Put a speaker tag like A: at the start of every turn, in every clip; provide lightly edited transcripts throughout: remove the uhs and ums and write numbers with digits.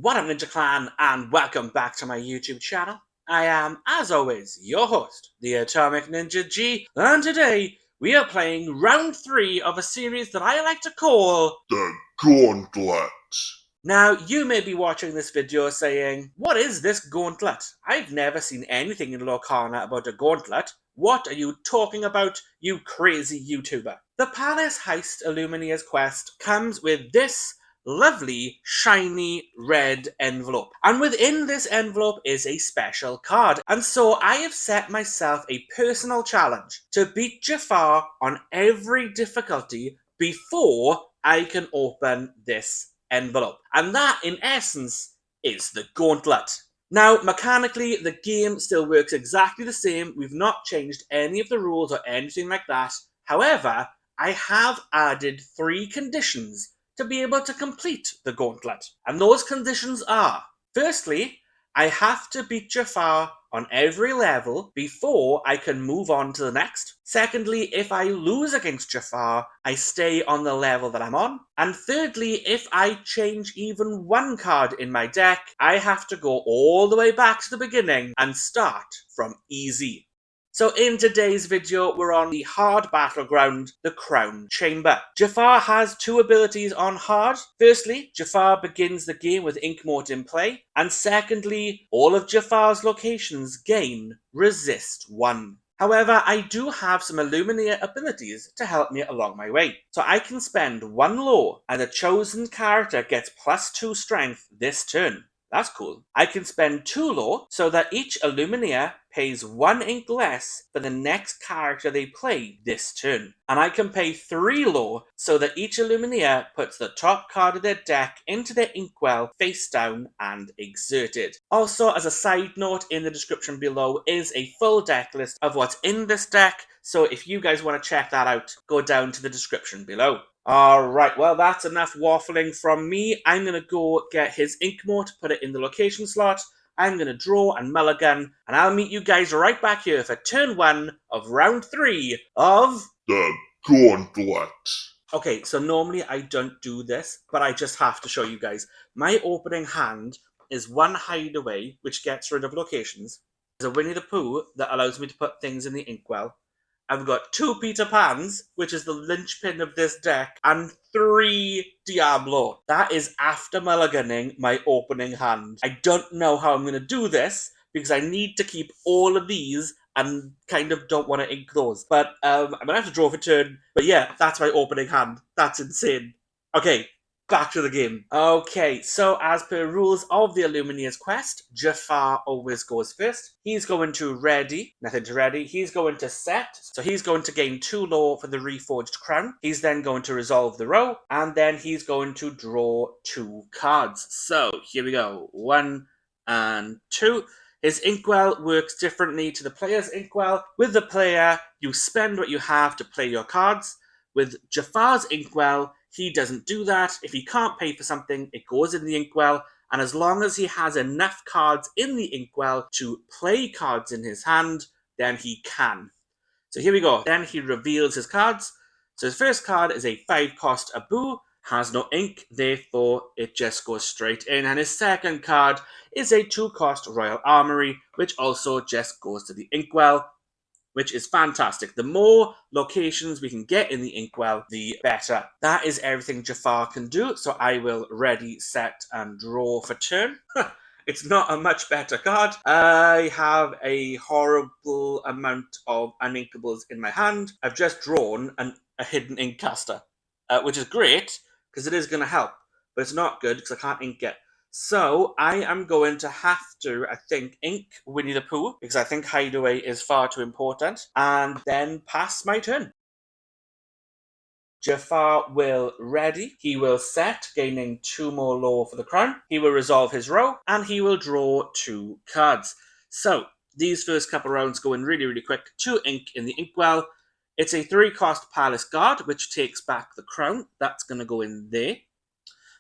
A: What up, Ninja Clan, and welcome back to my YouTube channel. I am, as always, your host, the Atomic Ninja G, and today we are playing round 3 of a series that I like to call
B: The Gauntlet.
A: Now, you may be watching this video saying, what is this gauntlet? I've never seen anything in Lorcana about a gauntlet. What are you talking about, you crazy YouTuber? The Palace Heist Illumineer's quest comes with this lovely, shiny red envelope. And within this envelope is a special card. And so I have set myself a personal challenge to beat Jafar on every difficulty before I can open this envelope. And that, in essence, is the gauntlet. Now, mechanically, the game still works exactly the same. We've not changed any of the rules or anything like that. However, I have added 3 conditions to be able to complete the gauntlet. And those conditions are, firstly, I have to beat Jafar on every level before I can move on to the next. Secondly, if I lose against Jafar, I stay on the level that I'm on. And thirdly, if I change even one card in my deck, I have to go all the way back to the beginning and start from easy. So in today's video, we're on the hard battleground, the Crown Chamber. Jafar has 2 abilities on hard. Firstly, Jafar begins the game with Ink Mode in play. And secondly, all of Jafar's locations gain Resist 1. However, I do have some Illumineer abilities to help me along my way. So I can spend 1 law and the chosen character gets +2 strength this turn. That's cool. I can spend 2 law so that each Illumineer pays 1 ink less for the next character they play this turn. And I can pay 3 law so that each Illumineer puts the top card of their deck into their inkwell face down and exerted. Also, as a side note, in the description below is a full deck list of what's in this deck. So if you guys want to check that out, go down to the description below. Alright, well that's enough waffling from me. I'm going to go get his ink mode, put it in the location slot. I'm going to draw and mulligan, and I'll meet you guys right back here for turn 1 of round 3 of
B: The Gauntlet.
A: Okay, so normally I don't do this, but I just have to show you guys. My opening hand is 1 Hideaway, which gets rid of locations. There's a Winnie the Pooh that allows me to put things in the inkwell. I've got 2 Peter Pans, which is the linchpin of this deck, and 3 Diablo. That is after mulliganing my opening hand. I don't know how I'm going to do this, because I need to keep all of these and kind of don't want to ink those. But I'm going to have to draw for turn. But yeah, that's my opening hand. That's insane. Okay, back to the game. Okay, so as per rules of the Illumineer's quest, Jafar always goes first. He's going to ready, nothing to ready. He's going to set, so he's going to gain 2 law for the Reforged Crown. He's then going to resolve the row, and then he's going to draw 2 cards. So here we go, 1 and 2. His inkwell works differently to the player's inkwell. With the player, you spend what you have to play your cards. With Jafar's inkwell, he doesn't do that. If he can't pay for something, it goes in the inkwell. And as long as he has enough cards in the inkwell to play cards in his hand, then he can. So here we go. Then he reveals his cards. So his first card is a 5-cost Abu. Has no ink, therefore it just goes straight in. And his second card is a 2-cost Royal Armory, which also just goes to the inkwell, which is fantastic. The more locations we can get in the inkwell, the better. That is everything Jafar can do, so I will ready, set, and draw for turn. It's not a much better card. I have a horrible amount of uninkables in my hand. I've just drawn a Hidden Inkcaster, which is great, because it is going to help, but it's not good because I can't ink it. So I am going to have to, I think, ink Winnie the Pooh, because I think Hideaway is far too important, and then pass my turn. Jafar will ready. He will set, gaining 2 more law for the crown. He will resolve his row, and he will draw 2 cards. So these first couple rounds go in really, really quick. 2 ink in the inkwell. It's a 3-cost Palace Guard, which takes back the crown. That's going to go in there.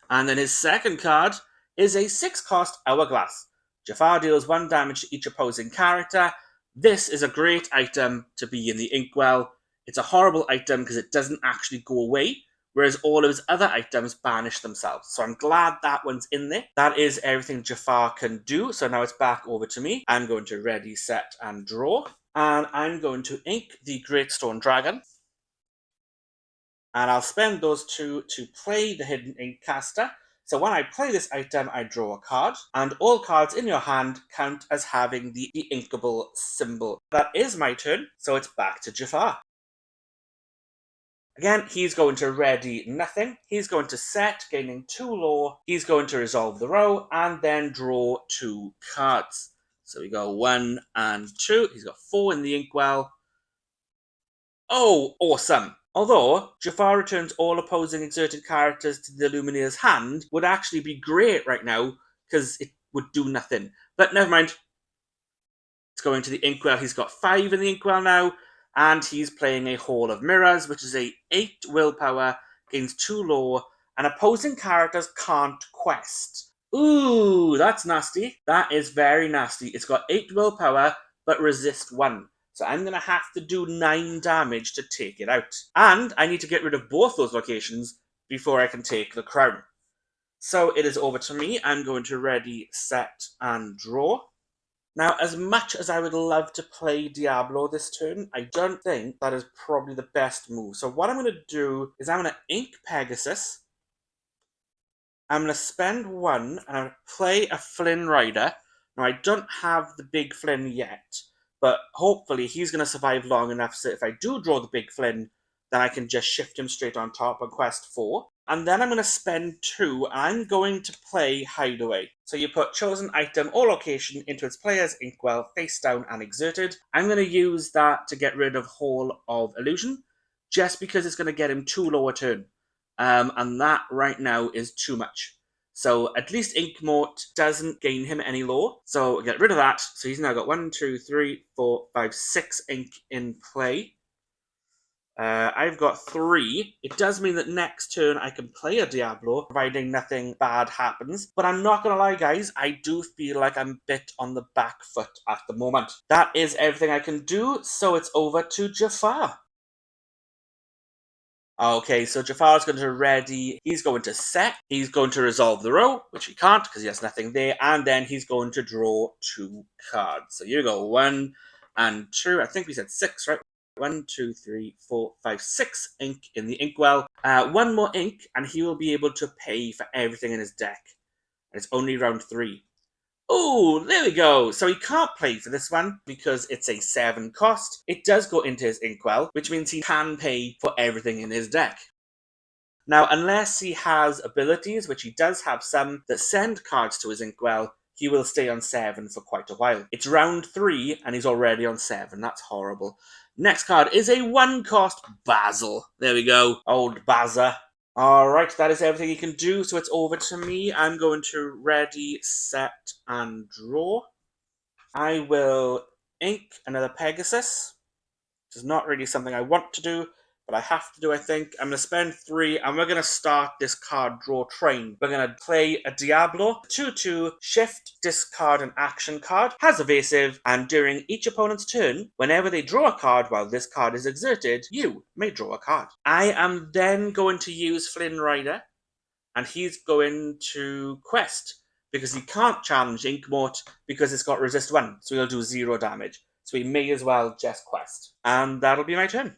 A: And then his second card is a 6-cost Hourglass. Jafar deals 1 damage to each opposing character. This is a great item to be in the inkwell. It's a horrible item because it doesn't actually go away, whereas all of his other items banish themselves. So I'm glad that one's in there. That is everything Jafar can do. So now it's back over to me. I'm going to ready, set, and draw. And I'm going to ink the Great Stone Dragon. And I'll spend those two to play the Hidden Inkcaster. So when I play this item, I draw a card, and all cards in your hand count as having the inkable symbol. That is my turn, so it's back to Jafar. Again, he's going to ready nothing. He's going to set, gaining 2 lore. He's going to resolve the row, and then draw 2 cards. So we go 1 and 2. He's got 4 in the inkwell. Oh, awesome. Although, Jafar returns all opposing exerted characters to the Illumineer's hand would actually be great right now, because it would do nothing. But never mind. It's going to the inkwell. He's got 5 in the inkwell now, and he's playing a Hall of Mirrors, which is a 8 willpower, gains 2 lore, and opposing characters can't quest. Ooh, that's nasty. That is very nasty. It's got 8 willpower, but resist 1. So I'm going to have to do 9 damage to take it out. And I need to get rid of both those locations before I can take the crown. So it is over to me. I'm going to ready, set, and draw. Now, as much as I would love to play Diablo this turn, I don't think that is probably the best move. So what I'm going to do is I'm going to ink Pegasus. I'm going to spend 1, and I'm going to play a Flynn Ryder. Now, I don't have the big Flynn yet, but hopefully he's going to survive long enough so if I do draw the big Flynn, then I can just shift him straight on top on quest 4. And then I'm going to spend 2, and I'm going to play Hideaway. So you put chosen item or location into its player's inkwell, face down and exerted. I'm going to use that to get rid of Hall of Illusion, just because it's going to get him 2 lower turn. And that right now is too much. So at least Inkmote doesn't gain him any lore. So get rid of that. So he's now got 1, 2, 3, 4, 5, 6 ink in play. I've got 3. It does mean that next turn I can play a Diablo, providing nothing bad happens. But I'm not going to lie, guys, I do feel like I'm a bit on the back foot at the moment. That is everything I can do, so it's over to Jafar. Okay, so Jafar's going to ready, he's going to set, he's going to resolve the row, which he can't because he has nothing there, and then he's going to draw 2 cards. So you go 1 and 2, I think we said 6, right? 1, 2, 3, 4, 5, 6 ink in the inkwell. 1 more ink, and he will be able to pay for everything in his deck. And it's only round 3. Oh, there we go. So he can't play for this one because it's a 7 cost. It does go into his inkwell, which means he can pay for everything in his deck. Now, unless he has abilities, which he does have some, that send cards to his inkwell, he will stay on 7 for quite a while. It's round 3, and he's already on 7. That's horrible. Next card is a 1 cost Basil. There we go. Old Bazza. Alright, that is everything he can do, so it's over to me. I'm going to ready, set, and draw. I will ink another Pegasus, which is not really something I want to do, but I have to do, I think. I'm going to spend 3, and we're going to start this card draw train. We're going to play a Diablo, 2/2, shift, discard an action card, has evasive, and during each opponent's turn, whenever they draw a card while this card is exerted, you may draw a card. I am then going to use Flynn Ryder, and he's going to quest, because he can't challenge Inkmote because it's got resist 1, so he'll do 0 damage. So he may as well just quest. And that'll be my turn.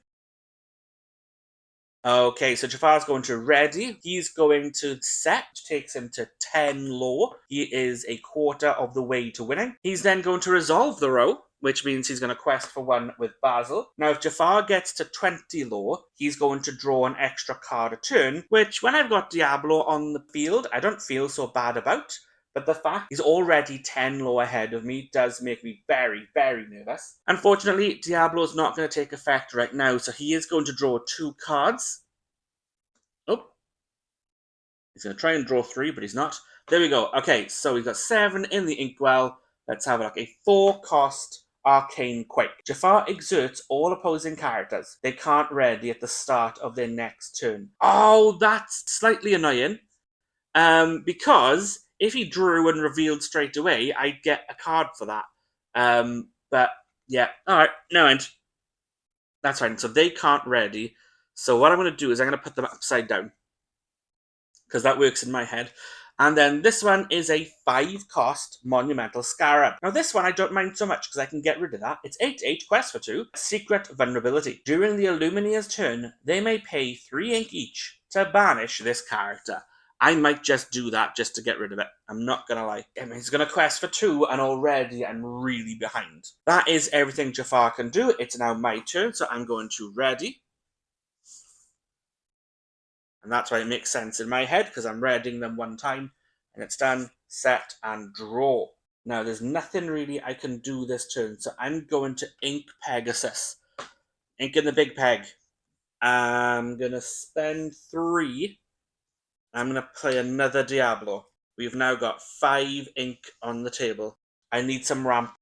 A: Okay, so Jafar's going to ready. He's going to set, which takes him to 10 lore. He is a quarter of the way to winning. He's then going to resolve the row, which means he's going to quest for 1 with Basil. Now, if Jafar gets to 20 lore, he's going to draw an extra card a turn, which when I've got Diablo on the field, I don't feel so bad about. But the fact he's already 10 lore ahead of me does make me very, very nervous. Unfortunately, Diablo's not going to take effect right now, so he is going to draw 2 cards. Oh. He's going to try and draw 3, but he's not. There we go. Okay, so we've got 7 in the inkwell. Let's have a look. A 4 cost Arcane Quake. Jafar exerts all opposing characters. They can't ready at the start of their next turn. Oh, that's slightly annoying. Because if he drew and revealed straight away, I'd get a card for that. But, yeah. Alright, no end. That's fine. So they can't ready. So what I'm going to do is I'm going to put them upside down, because that works in my head. And then this one is a 5-cost Monumental Scarab. Now this one I don't mind so much because I can get rid of that. It's 8/8, quest for 2. Secret Vulnerability. During the Illumineer's turn, they may pay 3 ink each to banish this character. I might just do that just to get rid of it. I'm not going to lie. I mean, he's going to quest for 2 and already I'm really behind. That is everything Jafar can do. It's now my turn, so I'm going to ready. And that's why it makes sense in my head, because I'm readying them one time, and it's done, set, and draw. Now, there's nothing really I can do this turn, so I'm going to ink Pegasus. Ink in the big peg. I'm going to spend 3. I'm going to play another Diablo. We've now got 5 ink on the table. I need some ramp.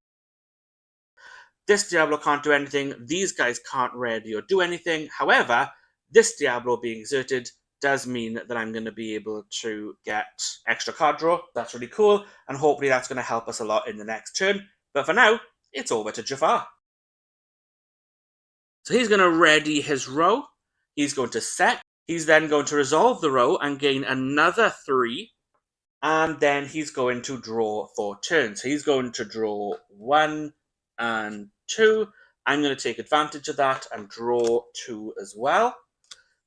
A: This Diablo can't do anything. These guys can't ready or do anything. However, this Diablo being exerted does mean that I'm going to be able to get extra card draw. That's really cool, and hopefully that's going to help us a lot in the next turn. But for now, it's over to Jafar. So he's going to ready his row. He's going to set. He's then going to resolve the row and gain another 3. And then he's going to draw 4 turns. So he's going to draw 1 and 2. I'm going to take advantage of that and draw 2 as well.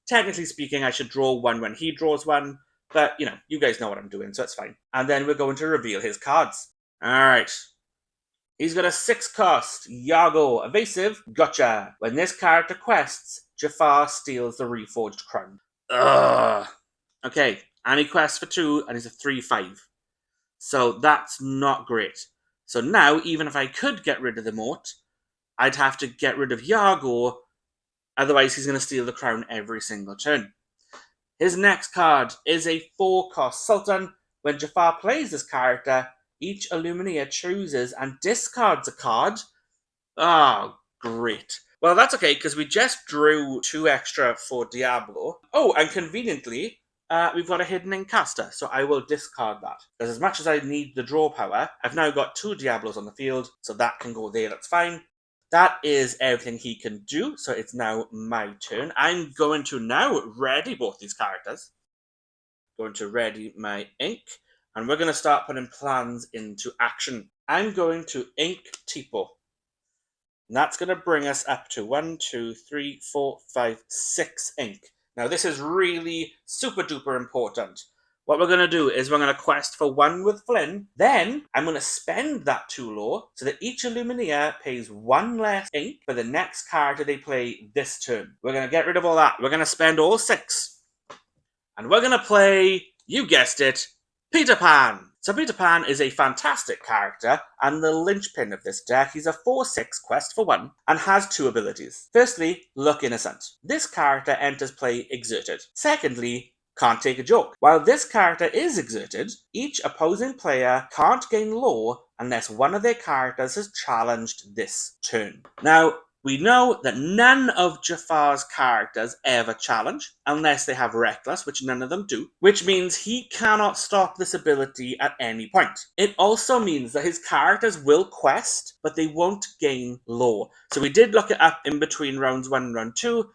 A: Technically speaking, I should draw 1 when he draws 1, but, you know, you guys know what I'm doing, so it's fine. And then we're going to reveal his cards. Alright. He's got a 6-cost, Iago, Evasive, gotcha. When this character quests, Jafar steals the Reforged Crown. Ugh. Okay, and he quests for 2, and he's a 3/5. So that's not great. So now, even if I could get rid of the moat, I'd have to get rid of Iago. Otherwise, he's going to steal the crown every single turn. His next card is a 4-cost Sultan. When Jafar plays this character, each Illumineer chooses and discards a card. Oh, great. Well, that's okay, because we just drew 2 extra for Diablo. Oh, and conveniently, we've got a Hidden Inkcaster, so I will discard that. Because as much as I need the draw power, I've now got 2 Diablos on the field, so that can go there, that's fine. That is everything he can do, so it's now my turn. I'm going to now ready both these characters. Going to ready my ink, and we're going to start putting plans into action. I'm going to ink Tipo. And that's going to bring us up to 1, 2, 3, 4, 5, 6 ink. Now this is really super duper important. What we're going to do is we're going to quest for 1 with Flynn. Then I'm going to spend that 2 lore so that each Illumineer pays 1 less ink for the next character they play this turn. We're going to get rid of all that. We're going to spend all 6. And we're going to play, you guessed it, Peter Pan. So Peter Pan is a fantastic character and the linchpin of this deck. He's a 4/6 quest for 1 and has 2 abilities. Firstly, Look Innocent. This character enters play exerted. Secondly, Can't Take a Joke. While this character is exerted, each opposing player can't gain lore unless one of their characters has challenged this turn. Now, we know that none of Jafar's characters ever challenge, unless they have Reckless, which none of them do, which means he cannot stop this ability at any point. It also means that his characters will quest, but they won't gain lore. So we did look it up in between rounds 1 and round 2,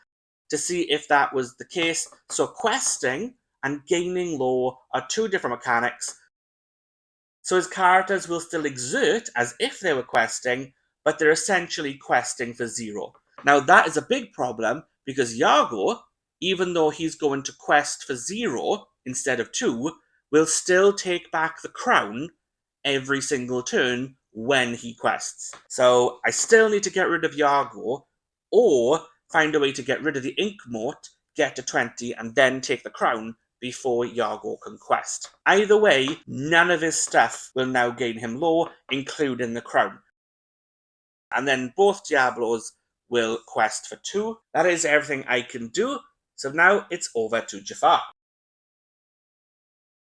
A: to see if that was the case. So questing and gaining lore are 2 different mechanics. So his characters will still exert as if they were questing, but they're essentially questing for 0. Now that is a big problem, because Iago, even though he's going to quest for 0 instead of 2, will still take back the crown every single turn when he quests. So I still need to get rid of Iago, or find a way to get rid of the ink moat, get to 20, and then take the crown before Iago can quest. Either way, none of his stuff will now gain him lore, including the crown. And then both Diablos will quest for 2. That is everything I can do. So now it's over to Jafar.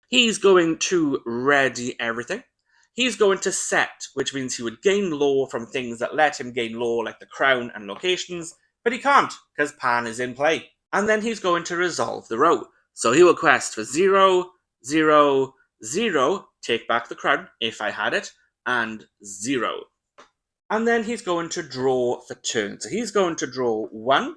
A: He's going to ready everything. He's going to set, which means he would gain lore from things that let him gain lore, like the crown and locations, but he can't, because Pan is in play. And then he's going to resolve the row. So he will quest for 0, 0, 0, take back the crown, if I had it, and 0. And then he's going to draw for turn. So he's going to draw 1,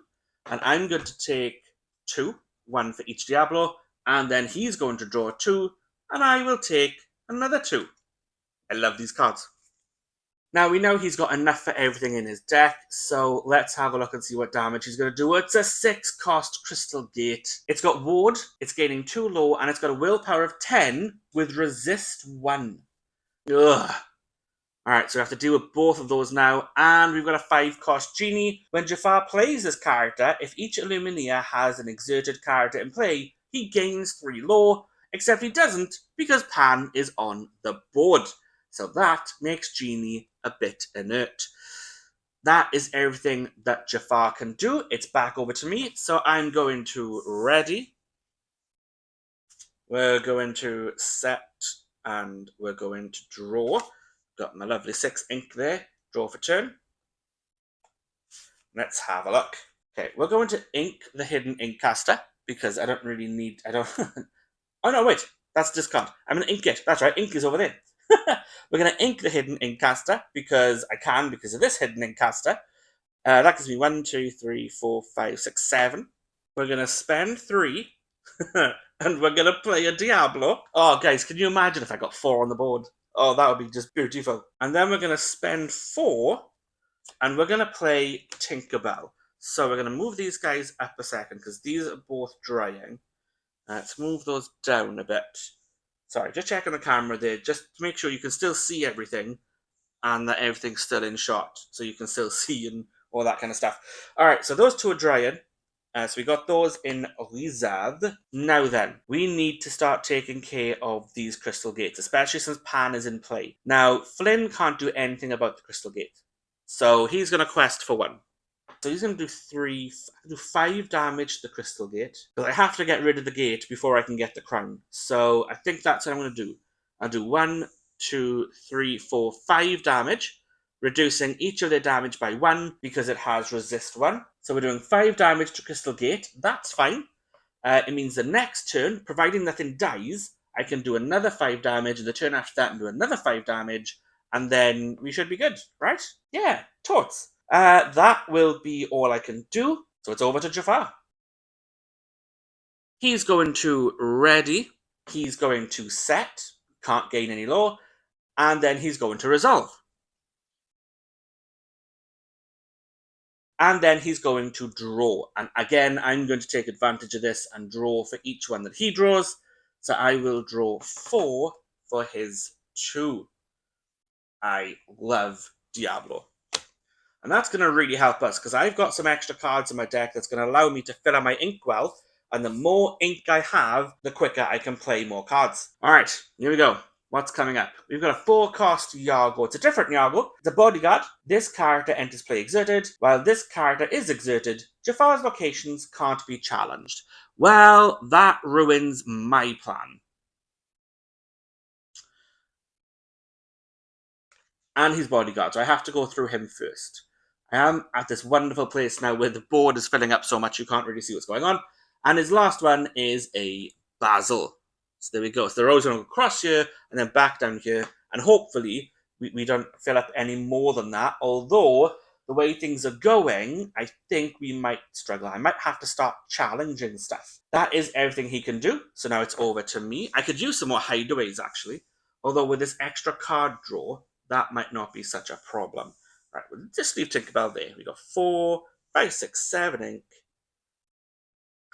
A: And I'm going to take 2, 1 for each Diablo, and then he's going to draw 2, and I will take another 2. I love these cards. Now we know he's got enough for everything in his deck, so let's have a look and see what damage he's going to do. It's a 6-cost Crystal Gate. It's got Ward, it's gaining 2 low, and it's got a willpower of 10 with Resist 1. Ugh. Alright, so we have to deal with both of those now, and we've got a 5-cost Genie. When Jafar plays this character, if each Illumineer has an exerted character in play, he gains 3 low, except he doesn't because Pan is on the board. So that makes Genie a bit inert. That is everything that Jafar can do. It's back over to me, so I'm going to ready. We're going to set, and we're going to draw. Got my lovely 6 ink there. Draw for turn. Let's have a look. Okay, we're going to ink the Hidden Inkcaster, because I don't really need... Oh no, wait. That's discard. I'm going to ink it. That's right, ink is over there. We're going to ink the Hidden Inkcaster because I can, because of this Hidden Inkcaster. That gives me 1, 2, 3, 4, 5, 6, 7. We're going to spend 3, and we're going to play a Diablo. Oh, guys, can you imagine if I got 4 on the board? Oh, that would be just beautiful. And then we're going to spend 4, and we're going to play Tinkerbell. So we're going to move these guys up a second, because these are both drying. Let's move those down a bit. Sorry, just checking the camera there, just to make sure you can still see everything and that everything's still in shot, so you can still see and all that kind of stuff. All right, so those 2 are drying. So we got those in reserve. Now then, we need to start taking care of these Crystal Gates, especially since Pan is in play. Now, Flynn can't do anything about the Crystal Gate, so he's going to quest for 1. So he's going to do 5 damage to the Crystal Gate. But I have to get rid of the gate before I can get the crown. So I think that's what I'm going to do. I'll do 1, 2, 3, 4, 5 damage, reducing each of their damage by 1 because it has resist 1. So we're doing 5 damage to Crystal Gate. That's fine. It means the next turn, providing nothing dies, I can do another 5 damage, and the turn after that and do another 5 damage, and then we should be good, right? Yeah, totes. That will be all I can do. So it's over to Jafar. He's going to ready. He's going to set. Can't gain any low. And then he's going to resolve. And then he's going to draw. And again, I'm going to take advantage of this and draw for each one that he draws. So I will draw 4 for his 2. I love Diablo. And that's going to really help us, because I've got some extra cards in my deck that's going to allow me to fill out my ink well, and the more ink I have, the quicker I can play more cards. Alright, here we go. What's coming up? We've got a 4-cost Yargo. It's a different Yargo. It's a bodyguard. This character enters play exerted. While this character is exerted, Jafar's locations can't be challenged. Well, that ruins my plan. And his bodyguard, so I have to go through him first. I am at this wonderful place now where the board is filling up so much you can't really see what's going on. And his last one is a Basil. So there we go. So the rows are going to go across here and then back down here. And hopefully we don't fill up any more than that. Although, the way things are going, I think we might struggle. I might have to start challenging stuff. That is everything he can do. So now it's over to me. I could use some more hideaways, actually. Although with this extra card draw, that might not be such a problem. Right, we'll just leave Tinkerbell there. We got 4, 5, 6, 7 ink.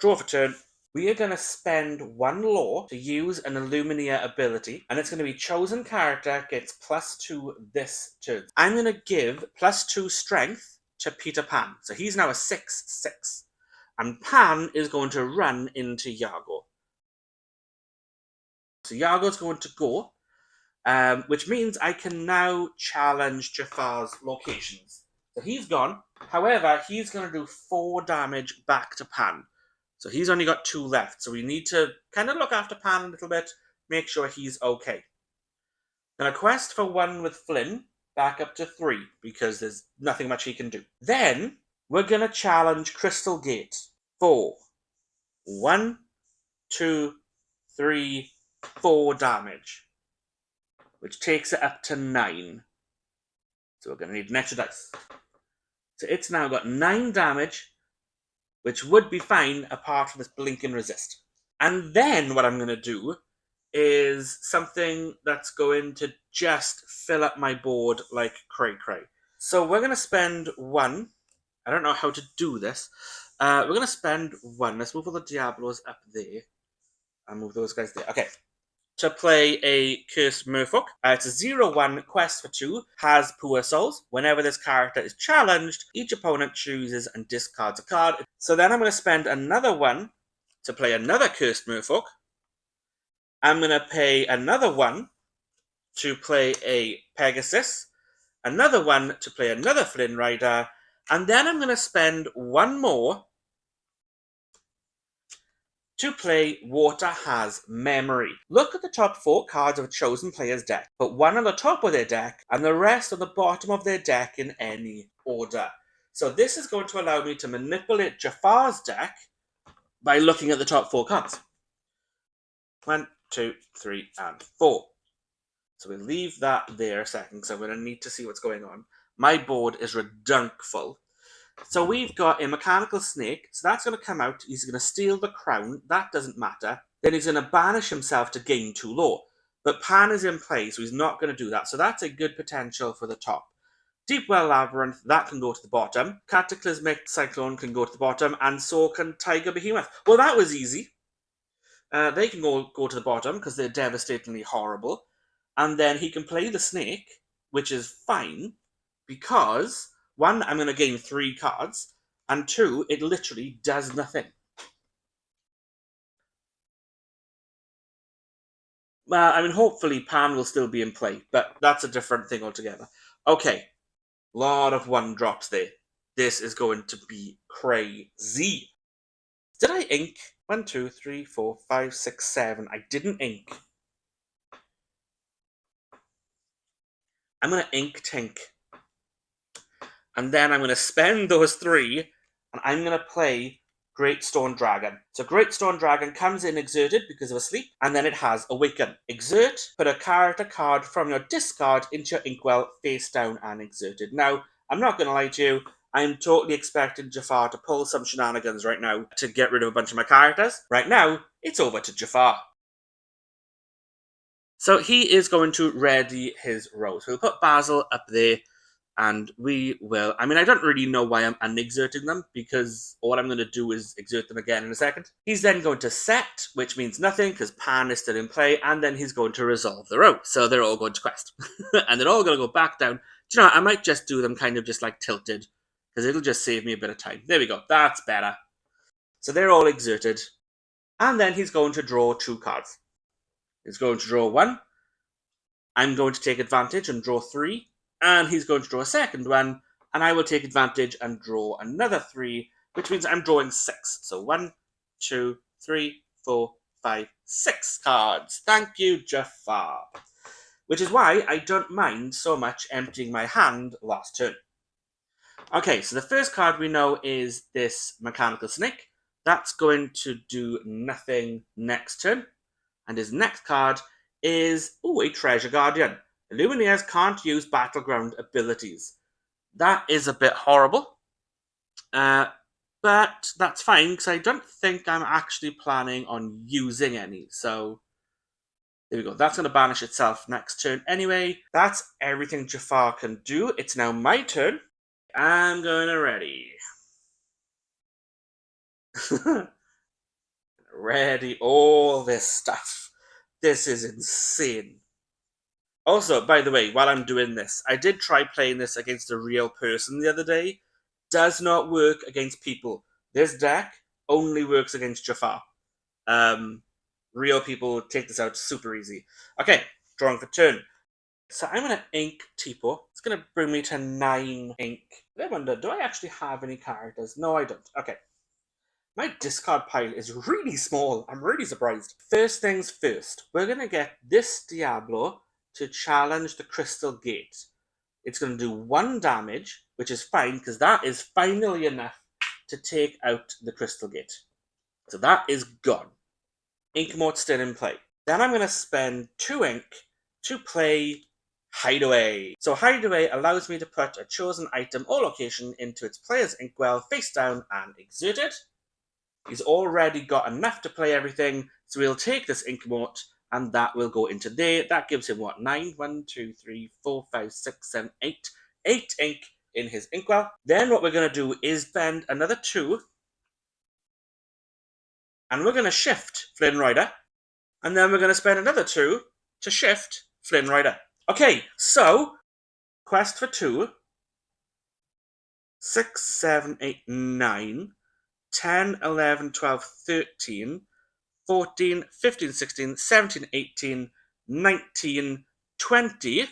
A: Draw for turn. We are going to spend 1 law to use an Illumineer ability, and it's going to be chosen character gets +2 this turn. I'm going to give +2 strength to Peter Pan. So he's now a 6/6. And Pan is going to run into Yargo. So Yargo's going to go. Which means I can now challenge Jafar's locations. So he's gone. However, he's going to do 4 damage back to Pan. So he's only got 2 left. So we need to kind of look after Pan a little bit, make sure he's okay. Then a quest for 1 with Flynn, back up to 3, because there's nothing much he can do. Then we're going to challenge Crystal Gate for 1, 2, 3, 4 damage. Which takes it up to 9. So we're going to need an extra dice. So it's now got 9 damage. which would be fine apart from this blinking resist. And then what I'm going to do is something that's going to just fill up my board like cray-cray. So we're going to spend 1. I don't know how to do this. We're going to spend 1. Let's move all the Diablos up there. And move those guys there. Okay. To play a Cursed Merfolk. It's a 0-1 quest for 2, has Poor Souls. Whenever this character is challenged, each opponent chooses and discards a card. So then I'm going to spend another 1 to play another Cursed Merfolk. I'm going to pay another 1 to play a Pegasus, another 1 to play another Flynn Ryder, and then I'm going to spend 1 more to play Water Has Memory. Look at the top 4 cards of a chosen player's deck. Put 1 on the top of their deck and the rest on the bottom of their deck in any order. So this is going to allow me to manipulate Jafar's deck by looking at the top 4 cards. 1, 2, 3, and 4. So we'll leave that there a second because I'm going to need to see what's going on. My board is redunkful. So we've got a mechanical snake. So that's going to come out. He's going to steal the crown. That doesn't matter. Then he's going to banish himself to gain 2 law. But Pan is in play, so he's not going to do that. So that's a good potential for the top. Deepwell Labyrinth, that can go to the bottom. Cataclysmic Cyclone can go to the bottom. And so can Tiger Behemoth. Well, that was easy. They can go to the bottom because they're devastatingly horrible. And then he can play the snake, which is fine, because 1, I'm going to gain 3 cards, and 2, it literally does nothing. Well, I mean, hopefully Pan will still be in play, but that's a different thing altogether. Okay, lot of 1 drops there. This is going to be crazy. Did I ink? 1, 2, 3, 4, 5, 6, 7. I didn't ink. I'm going to ink Tink. And then I'm going to spend those 3, and I'm going to play Great Stone Dragon. So Great Stone Dragon comes in exerted because of a sleep, and then it has Awaken. Exert, put a character card from your discard into your inkwell, face down and exerted. Now, I'm not going to lie to you, I'm totally expecting Jafar to pull some shenanigans right now to get rid of a bunch of my characters. Right now, it's over to Jafar. So he is going to ready his rows. We'll put Basil up there. And we will... I mean, I don't really know why I'm unexerting them, because all I'm going to do is exert them again in a second. He's then going to set, which means nothing, because Pan is still in play, and then he's going to resolve the row. So they're all going to quest. And they're all going to go back down. Do you know what? I might just do them kind of just like tilted, because it'll just save me a bit of time. There we go. That's better. So they're all exerted. And then he's going to draw 2 cards. He's going to draw 1. I'm going to take advantage and draw 3. And he's going to draw a second one, and I will take advantage and draw another 3, which means I'm drawing 6. So 1, 2, 3, 4, 5, 6 cards. Thank you, Jafar. Which is why I don't mind so much emptying my hand last turn. Okay, so the first card we know is this Mechanical Snake. That's going to do nothing next turn. And his next card is, a Treasure Guardian. Illumineers can't use Battleground abilities. That is a bit horrible. But that's fine, because I don't think I'm actually planning on using any. So, there we go. That's going to banish itself next turn anyway. That's everything Jafar can do. It's now my turn. I'm going to ready. Ready all this stuff. This is insane. Also, by the way, while I'm doing this, I did try playing this against a real person the other day. Does not work against people. This deck only works against Jafar. Real people take this out super easy. Okay, drawing for turn. So I'm going to ink Tipo. It's going to bring me to 9 ink. I wonder, do I actually have any characters? No, I don't. Okay. My discard pile is really small. I'm really surprised. First things first, we're going to get this Diablo to challenge the Crystal Gate. It's going to do 1 damage, which is fine, because that is finally enough to take out the Crystal Gate. So that is gone. Ink Mode's still in play. Then I'm going to spend 2 ink to play Hideaway. So Hideaway allows me to put a chosen item or location into its player's inkwell face down and exert it. He's already got enough to play everything, so we'll take this ink mote and that will go into there. That gives him what? 9, 1, 2, 3, 4, 5, 6, 7, 8. 8 ink in his inkwell. Then what we're going to do is spend another 2 and we're going to shift Flynn Ryder. And then we're going to spend another 2 to shift Flynn Ryder. Okay, so quest for 2, 6, 7, 8, 9, 10, 11, 12, 13, 14, 15, 16, 17, 18, 19, 20.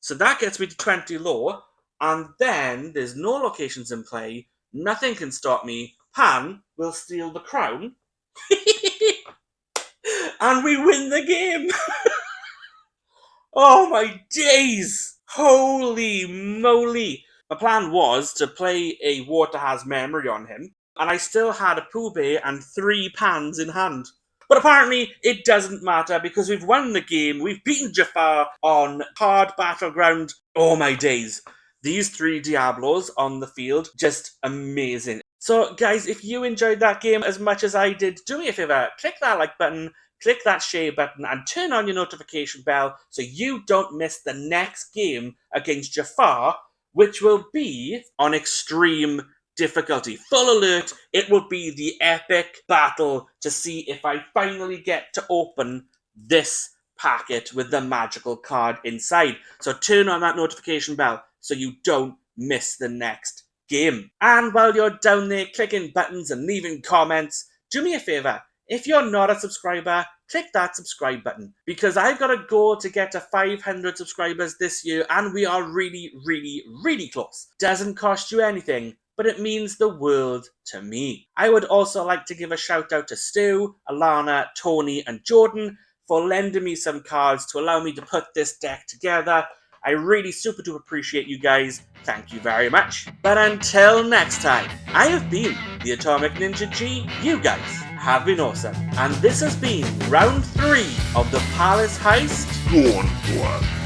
A: So that gets me to 20 low. And then there's no locations in play. Nothing can stop me. Pan will steal the crown. And we win the game. Oh my days. Holy moly. My plan was to play a Water Has Memory on him. And I still had a Pooh Bear and 3 pans in hand. But apparently it doesn't matter because we've won the game. We've beaten Jafar on hard Battleground. Oh my days. These 3 Diablos on the field, just amazing. So guys, if you enjoyed that game as much as I did, do me a favour, click that like button, click that share button and turn on your notification bell so you don't miss the next game against Jafar, which will be on extreme difficulty. Full alert, it will be the epic battle to see if I finally get to open this packet with the magical card inside. So turn on that notification bell so you don't miss the next game. And while you're down there clicking buttons and leaving comments, do me a favour. If you're not a subscriber, click that subscribe button because I've got a goal to get to 500 subscribers this year and we are really, really, really close. Doesn't cost you anything, but it means the world to me. I would also like to give a shout out to Stu, Alana, Tony and Jordan for lending me some cards to allow me to put this deck together. I really super duper appreciate you guys. Thank you very much. But until next time, I have been the Atomic Ninja G. You guys have been awesome. And this has been round 3 of the Palace Heist
B: Gauntlet.